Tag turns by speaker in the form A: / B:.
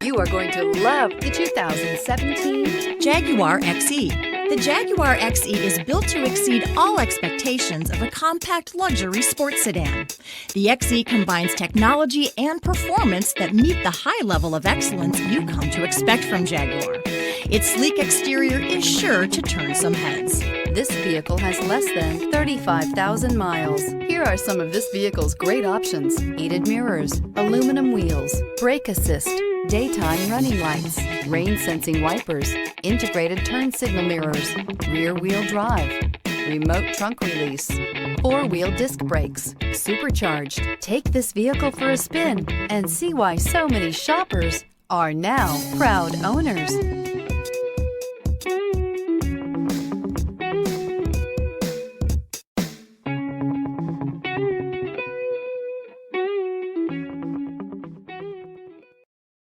A: You are going to love the 2017
B: Jaguar XE. The Jaguar XE is built to exceed all expectations of a compact luxury sports sedan. The XE combines technology and performance that meet the high level of excellence you come to expect from Jaguar. Its sleek exterior is sure to turn some heads.
A: This vehicle has less than 35,000 miles. Here are some of this vehicle's great options: heated mirrors, aluminum wheels, brake assist, daytime running lights, rain sensing wipers, integrated turn signal mirrors, rear wheel drive, remote trunk release, four-wheel disc brakes, supercharged. Take this vehicle for a spin and see why so many shoppers are now proud owners.